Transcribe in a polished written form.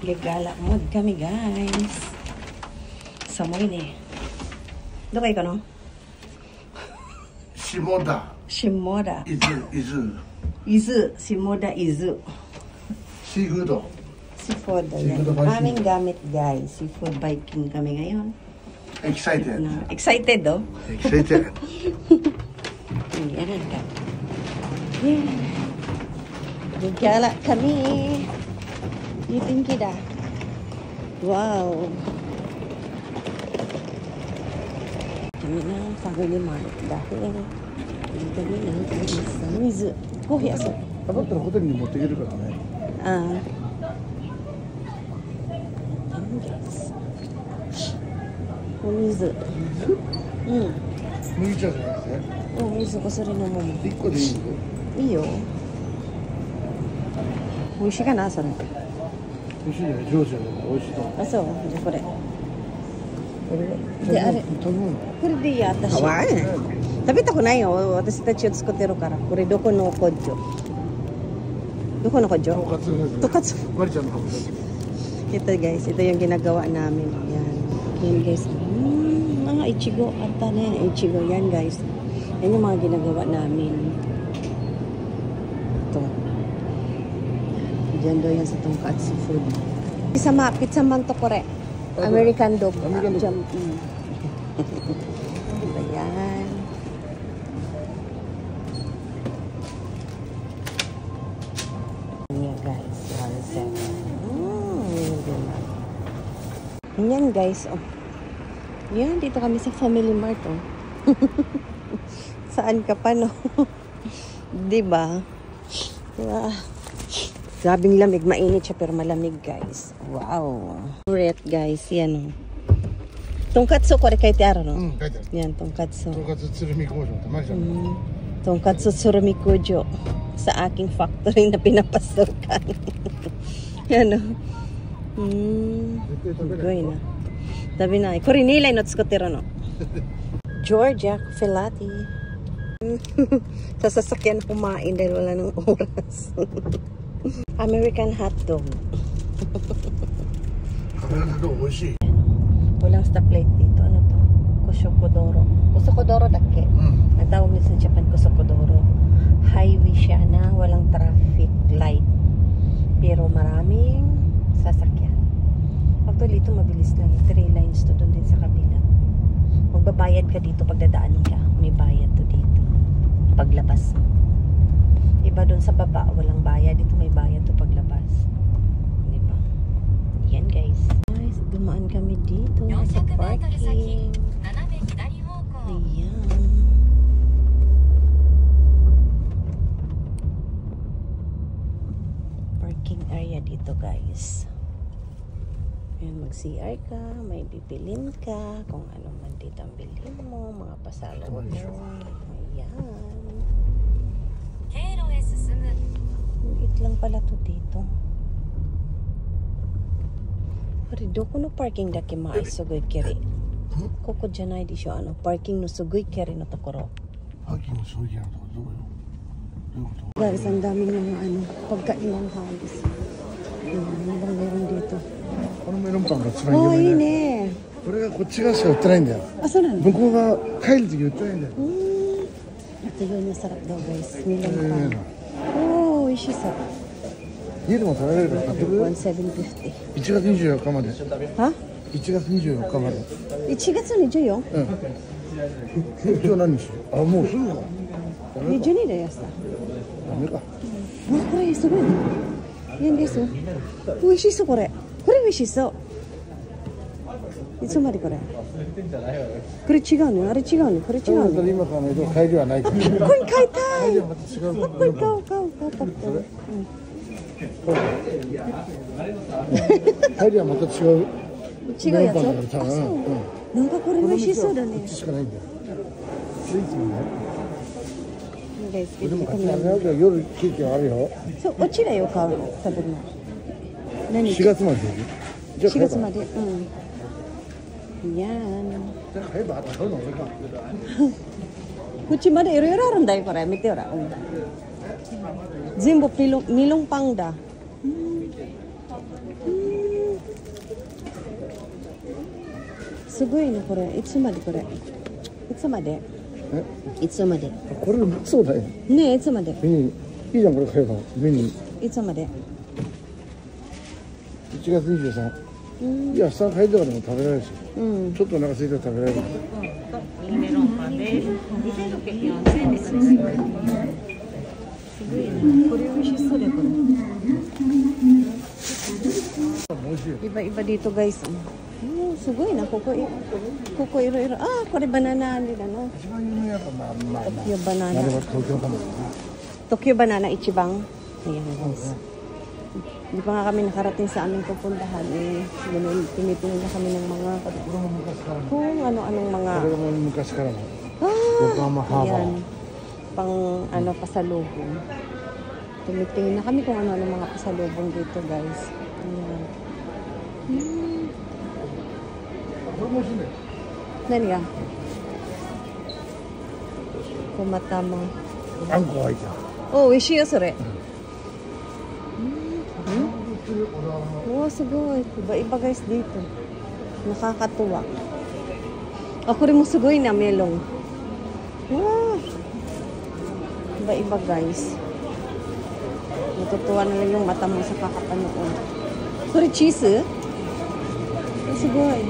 Gagala mod kami guys. Samoy ni. Do kayo ka no? Shimoda. Shimoda. Izu. Izu. Shimoda Izu. Seafood. Seafood. Yan. Aming gamit guys. Seafood biking kami ngayon. Excited. Excited oh. Excited. Yan ka. Yan. Gagala kami. Eating kita. Wow. Kami na family mart dahil kami na sa mizu. Oh, yes. だったらホテルに持っていけるからね。お水。うん。麦茶じゃなくて？お水こそれ飲むもん。1個でいいの？いいよ。美味しいかなそれ。美味しいね。上手やね。美味しいと思う。あ、そう。じゃあこれ。であれ食べ物。これでいいや私。食べたくないよ。私たちを作ってるから。これどこの工場？どこの工場？とかつ。マリちゃんのハムだ。Ito guys, ito yung ginagawa namin. Yan. Yan guys. Mga ichigo ata na yan. Ichigo yan guys. Yan yung mga ginagawa namin. Ito. Diyan daw yan sa tonkatsu food. Pizza man to kore. American dog. American dog. Ayan. Yeah guys. 1-7. Yan guys. Oh. Yan, dito kami sa Family Mart. Oh. Saan ka pa no? Diba? Diba? Grabing lamig. Mainit siya pero malamig guys. Wow. Red guys. Yan oh. Tonkatsu ko rin kay Tiara no? Yan, tonkatsu. Tonkatsu Tsurumi Kojo. Tonkatsu Tsurumi Kojo. Sa aking factory na pinapasukan. Yan oh. すごいな。食べない。これ2台の作ってるの。Georgia Filati. Sa sasakyan kumain dahil wala ng oras. American hotdog. Walang stoplight dito. Ano to? Kushokodoro. Kushokodoro dake. Ang tawag nila sa Japan, Kushokodoro. Highway siya na walang traffic light. Pero maraming sasakyan. Actually, ito mabilis lang. 3 lines to doon din sa kabila. Magbabayad ka dito pag dadaan ka. May bayad to dito. Paglabas mo. Iba doon sa baba, walang bayad. Dito may bayad to paglabas. Diba? Yan guys. Guys, dumaan kami dito sa parking. Ayan. Parking area dito guys. Ayan, mag-CR ka, may bibilin ka, kung ano man dito ang bilhin mo, mga pasalo mo. Ayan. Liit lang pala to dito. Hari, doko no parking dake maay sugoi keri. Koko janai disho, ano, parking no sugoi keri no tokoro. Parking no sugoi keri no tokoro. Guys, ang daming mga ano, pagkainang halos. Ano bang meron dito? このメロンパンが一番有名ね。いいね。これがこっち側しか売ってないんだよ。あ、そうなの。向こうが帰る時売ってないんだよ。Ito yun yung sarap daw guys. Nilang pan. Oh, 美味しそう。家でも食べれるから買ってくれ。1750。1月24日まで。は？1月24日まで。1月24？うん。今日何日？あ、もうすぐか。22だよさ。ダメか。これすごいね。Yan guys oh. 美味しそうこれ。これ美味しそう。いつまでこれ？これ違うね。あれ違うね。これ違うね。今からの帰りはないから。これ買いたい。これ買おう。帰りはまた違う。違うやつ。あ、そう。なんかこれ美味しそうだね。こっちしかないんだよ。スイーツもね。でも買ってあげる夜ケーキはあるよ。そう、こっちだよ買うの食べるの。何？ 4月まで。じゃあ4月まで。うん。いやー。じゃあ買えば買うの俺か。こっちまでいろいろあるんだよこれ見てよら。全部ミロンパンだ。すごいねこれ。いつまでこれ？いつまで？いつまで？これそうだよ。ねえいつまで？いいじゃんこれ買えば目に。いつまで1月23。いや明日帰ってからも食べられるし、うん、ちょっとお腹空いたら食べられる。ミニメロンパンです。2640円です。すごいね。これ美味しそうだよこれ。Iba-iba dito guys.すごいなここいろいろ。ああこれバナナnila no. 一番有名やっぱTokyo banana. 東京かも。Tokyo banana ichibang. Ayan guys. Hindi pa nga kami nakarating sa aming pupuntahan eh. Tinitingin na kami ng mga kung ano-anong mga ayan, pang ano pasalubong. Tumitingin na kami kung ano-anong mga pasalubong dito guys. Ayan. Nani ka? Kumatama. Ang kuhay ka. Oh, ishi yo sore. Wow, sugoi. Iba-iba guys dito. Nakakatuwa. Ako rin mo sugoi na melong. Wow. Iba-iba guys. Natutuwa na lang yung mata mo sa kakapanood. Sorry, cheese? Sugoi.